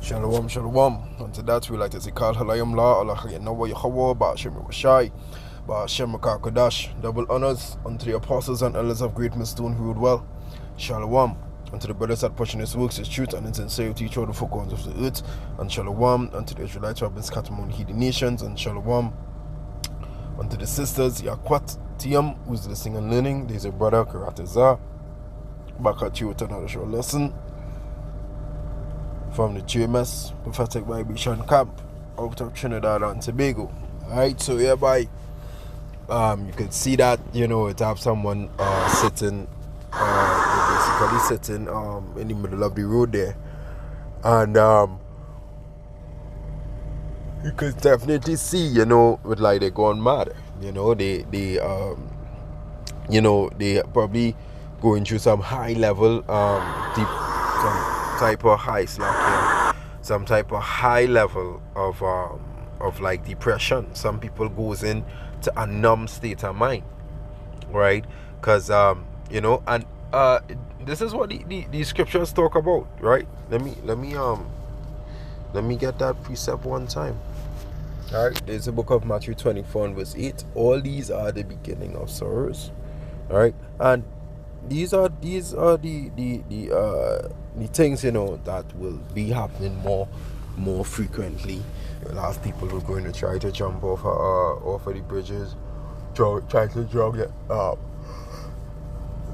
Shalom, shalom. And to that we like to say Kal Halayim La Allah Nawa Yahawa Ba'ashim Washai Ba'ashim Kakadash. Double honors unto the apostles and elders of great Stone who ruled well. Shalom. Unto the brothers that pushing his works, his truth and his sincerity through the four corners of the earth. And shalom unto the Israelites who have been scattered among the heathen nations. And shalom unto the sisters Yakwat Tiam, who's listening and learning. There's a brother Karatazar. Back at you with another short lesson from the GMS Prophetic Bible Camp out of Trinidad and Tobago. Alright, so hereby you can see that, it have someone sitting basically sitting in the middle of the road there. And you can definitely see, with like they're going mad. They probably going through some high level some type of high slack, some type of high level of like depression. Some people goes in to a numb state of mind, right? Because and this is what the scriptures talk about, right? Let me get that precept one time. All right, there's the book of Matthew 24 and verse 8. All these are the beginning of sorrows. All right, and these are the things that will be happening more frequently. You'll have people who are going to try to jump off of the bridges, try to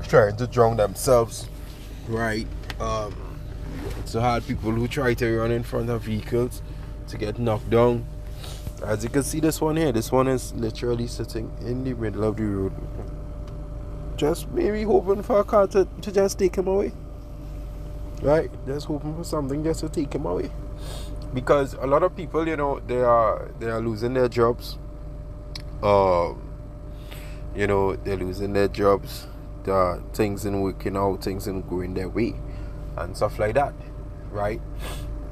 trying to drown themselves, right? So hard people who try to run in front of vehicles to get knocked down. As you can see, this one here, this one is literally sitting in the middle of the road, just maybe hoping for a car to just take him away, right? Just hoping for something just to take him away, because a lot of people, they are losing their jobs. They're losing their jobs. Things ain't working out, things ain't going their way, and stuff like that, right?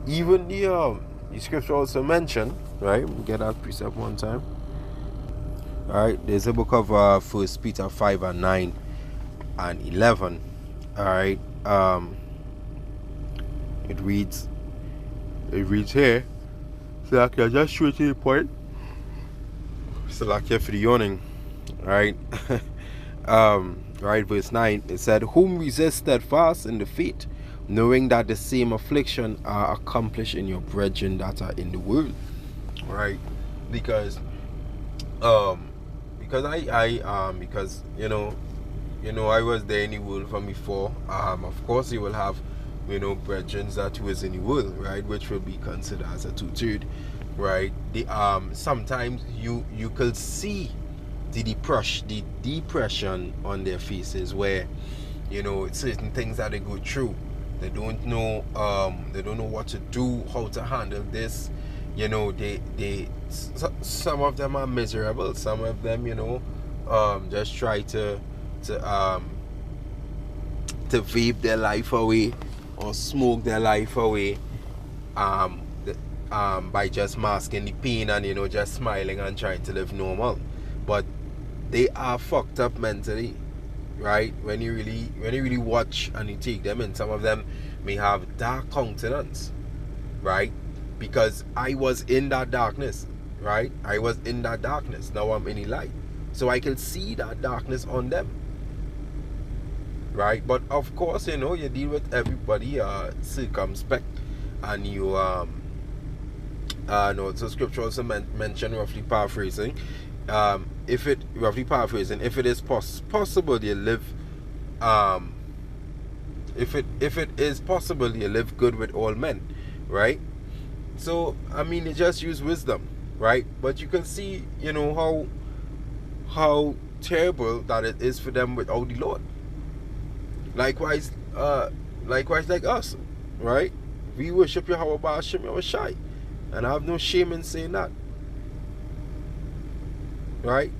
Even the scripture also mentioned, right? We'll get that precept one time. Alright, there's a book of 1 Peter 5 and 9 and 11. Alright, it reads here, so I can just show to the point. So like here for the yawning. Alright. Right, verse 9, it said, whom resist steadfast in the faith, knowing that the same affliction are accomplished in your brethren that are in the world. Right? Because I was there in the world from before. Of course you will have brethren that was in the world, right, which will be considered as a two-third, right? The sometimes you could see the depression on their faces, where certain things that they go through, they don't know what to do, how to handle this. Some of them are miserable. Some of them, just try to vape their life away or smoke their life away, by just masking the pain and just smiling and trying to live normal. But they are fucked up mentally, right? When you really watch and you take them, and some of them may have dark countenance, right? Because I was in that darkness, right? I was in that darkness. Now I'm in the light, so I can see that darkness on them, right? But of course, you deal with everybody circumspect, and you so scripture also mention, roughly paraphrasing, if it is possible you live, if it is possible you live good with all men, right? So you just use wisdom, right? But you can see how terrible that it is for them without the Lord. Likewise like us, right? We worship Yahweh Ba'ashim Yahushai, and I have no shame in saying that, right?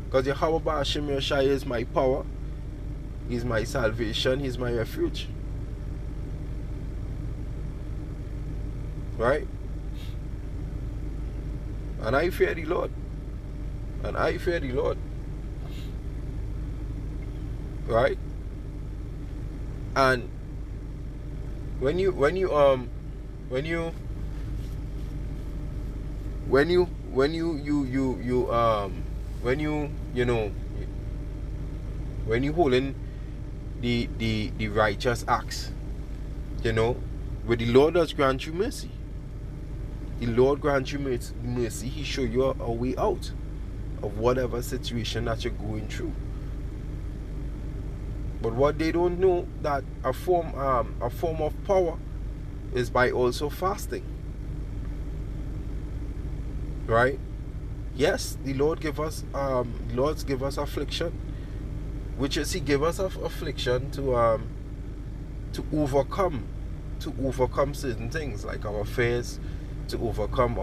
Because Yahweh Ba'ashim Yahushai is my power, He's my salvation, He's my refuge, right? And I fear the Lord, right? And when you when you when you when you when you know when you holding the righteous acts, you know, where the Lord does grant you mercy. The Lord grant you mercy. He show you a way out of whatever situation that you're going through. But what they don't know, that a form of power is by also fasting. Right? Yes, the Lord give us affliction, which is He give us affliction to overcome certain things, like our fears, to overcome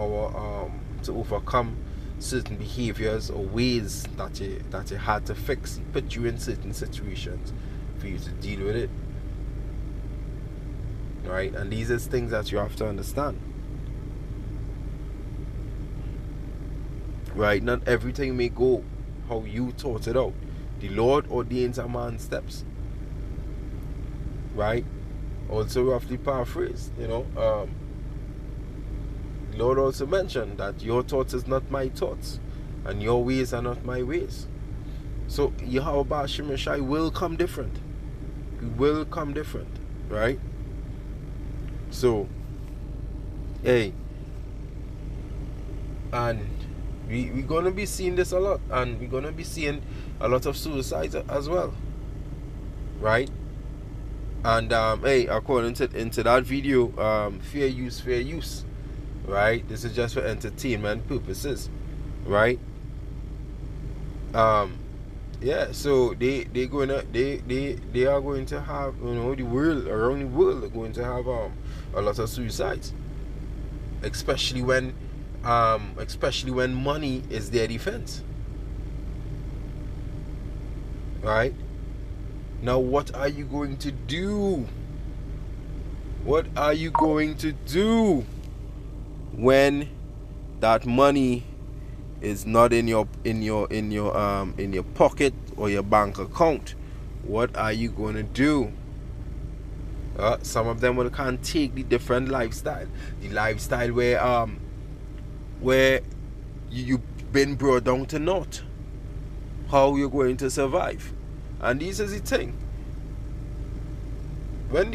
certain behaviors or ways that you had to fix. He put you in certain situations for you to deal with it. Right? And these are things that you have to understand. Right? Not everything may go how you thought it out. The Lord ordains a man's steps. Right? Also roughly paraphrase, you know, the Lord also mentioned that your thoughts is not my thoughts, and your ways are not my ways. So Yahweh Shem Shai will come different. He will come different, right? So, hey, and we're going to be seeing this a lot, and we're going to be seeing a lot of suicides as well, right? And hey, according to into that video, fair use, right? This is just for entertainment purposes, right? Yeah, so they are going to have, you know, the world around the world are going to have a lot of suicides, especially when money is their defense, right? Now, what are you going to do? What are you going to do when that money is not in your pocket or your bank account? What are you going to do? Some of them can't take the different lifestyle, the lifestyle where you've been brought down to naught. How you're going to survive? And this is the thing. When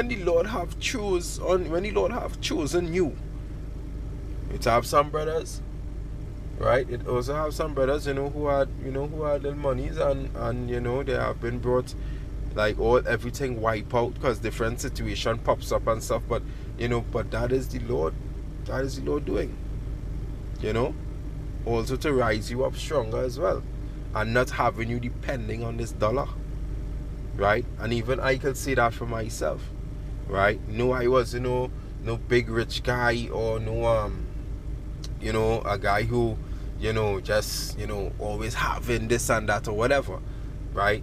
the Lord have chosen you, it have some brothers, right? It also have some brothers, who had little monies, and they have been brought, like, everything wipe out because different situation pops up and stuff. But but that is the Lord doing, also to rise you up stronger as well, and not having you depending on this dollar, right? And even I could say that for myself, right? No, I was no big rich guy, or no a guy who just always having this and that or whatever, right?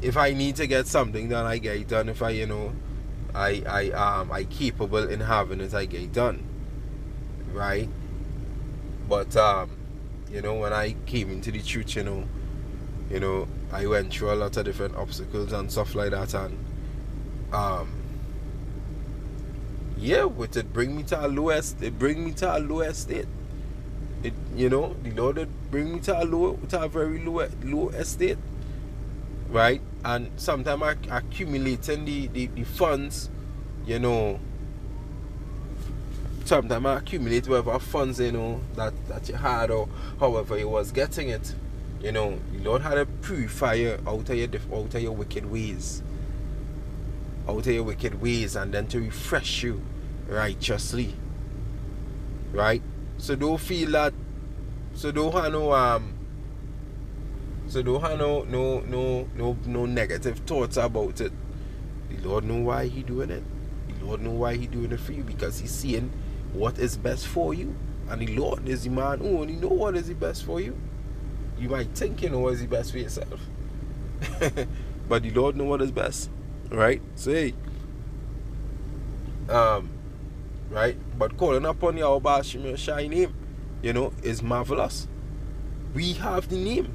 If I need to get something done, I get it done. If I I capable in having it, I get it done, right? But when I came into the church, I went through a lot of different obstacles and stuff like that, and it bring me to a lower state. The Lord would bring me to a very low estate, right? And sometimes I accumulating the funds, sometimes I accumulate whatever funds that you had, or however you was getting it. The Lord had to purify you out of your wicked ways, and then to refresh you righteously, right? So don't feel that. So don't have no negative thoughts about it. The Lord know why He doing it. The Lord know why He doing it for you, because He's seeing what is best for you. And the Lord is the man who only know what is the best for you. You might think you know what is the best for yourself, but the Lord know what is best, right? So hey, right? But calling upon Yahweh Shem Shai name, is marvelous. We have the name,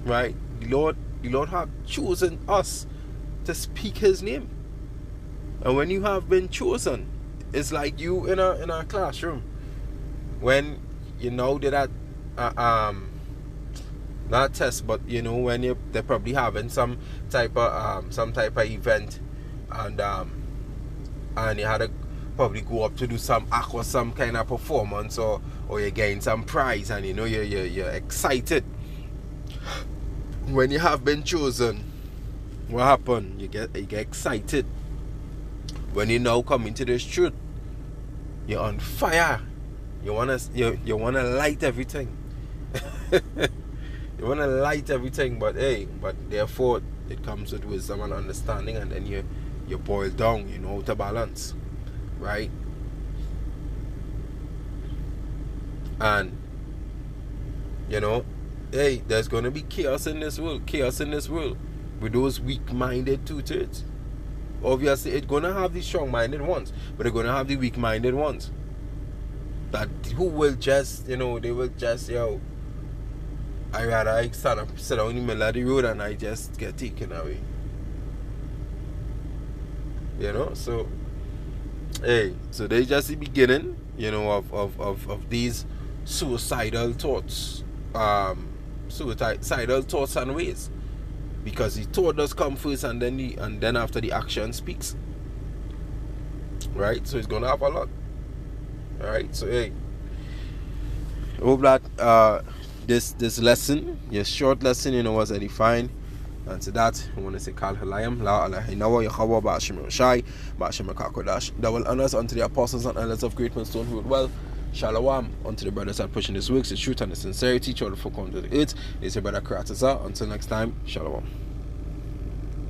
right? The Lord have chosen us to speak His name, And when you have been chosen, it's like you in a classroom. When you know that not test, but you know when they're probably having some type of event, and you had to probably go up to do some act or some kind of performance, or you're getting some prize, and you know you're excited. When you have been chosen, what happened? You get excited. When you now come into this truth, you're on fire. You wanna light everything. You wanna light everything, but therefore it comes with wisdom and understanding, and then you boil down, you know how to balance. Right? And you know, there's gonna be chaos in this world, with those weak-minded two-thirds. Obviously, it's gonna have the strong-minded ones, but they're gonna have the weak-minded ones. That who will just, they will just, I rather sit down in the middle of the road and I just get taken away. So so they just the beginning, of these suicidal thoughts, and ways, because the thought does come first, and then after the action speaks, right? So it's gonna have a lot. All right, so I hope that this lesson, your short lesson, was edifying. And to that, I want to say, Kal Halayim, La Allah Hinawa, Yahawa, Ba'ashim Shai, Ba'ashim Kakodash. Double honors unto the apostles and elders of Great Millstone who would well. Shalom unto the brothers that pushing this works, the truth and the sincerity, try to folk onto the earth. It's your brother Karataza. Until next time, Shalom.